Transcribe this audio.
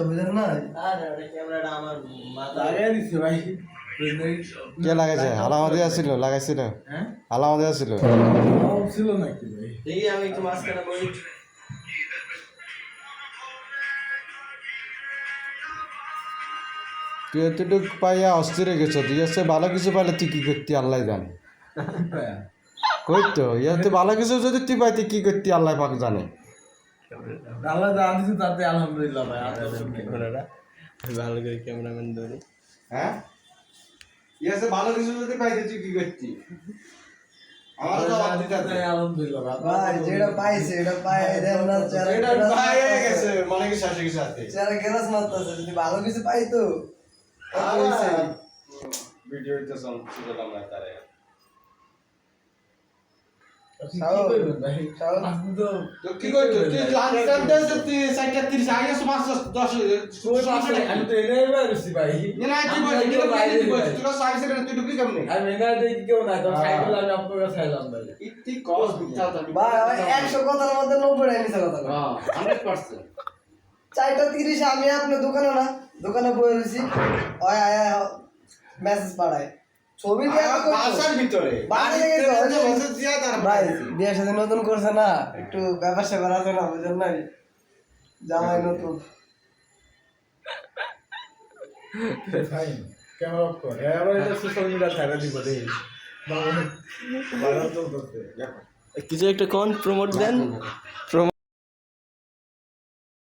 বুঝেন না? আরে ওটা ক্যামেরাটা আমার মাথা লাগাই দিছে ভাই কে লাগাইছে আলামতে আসছিল লাগাইছিল হ্যাঁ আলামতে আসছিল ছিল নাকি ভাই দেখি আমি একটু মাঝখানে বই তুই এতটুকু পাইয়া অস্থির হয়ে গেছ তুই এসে ভালো কিছু পাইলে তুই কি করতি আল্লাহ জানে কই তো ইয়াতে ভালো কিছু যদি তুই পাইতি কি করতি আল্লাহ পাক জানে আল্লাহ জানতেছে তাতে আলহামদুলিল্লাহ ভাই ক্যামেরাটা ভালো করে ক্যামেরাম্যান ধরে হ্যাঁ ইয়াতে ভালো কিছু যদি পাইতি তুই কি করতি আমার তো আলহামদুলিল্লাহ ভাই যেটা পাইছে এটা পাই দেন না এটা ভাই হয়ে গেছে মনে কি শাসে কিছু আছে যারা গেলাস মারতেছে যদি ভালো কিছু পাইতো ভিডিও তো সব ছিলাম না তারে তো কি করছো তুই লাঞ্চ টাইম দেস তুই 30 আগে সমাজ 10 আমি তো এটাই বাইরেছি ভাই না তুই বল কি বল তুই সাইড সেকেন্ড তুই ঢুকি কেমনে আমি এনাতে কেউ না তো সাইকেল আমি আপনাকে খাইলাম ভাই ইতি কস বিচাল ভাই 100 কথার মধ্যে 90 টাই মিছা কথা হ্যাঁ 100% 4:30 আমি আপনার দোকানে না দোকানে বসে রইছি ওই আয়া মেসেজ পাঠায় ছবি দিয়ে বাসার ভিতরে মেসেজ দিয়া তার ভাই বিয়ের সাথে নতুন করছে না একটু ব্যবসা করা আছে না বুঝেন না জামাই নতুন ফাইন ক্যামেরা অফ কর এবার এটা সোশ্যাল মিডিয়া ছাড়া দিব দেই ভালো চলতেছে কিছু একটা কোন প্রমোট দেন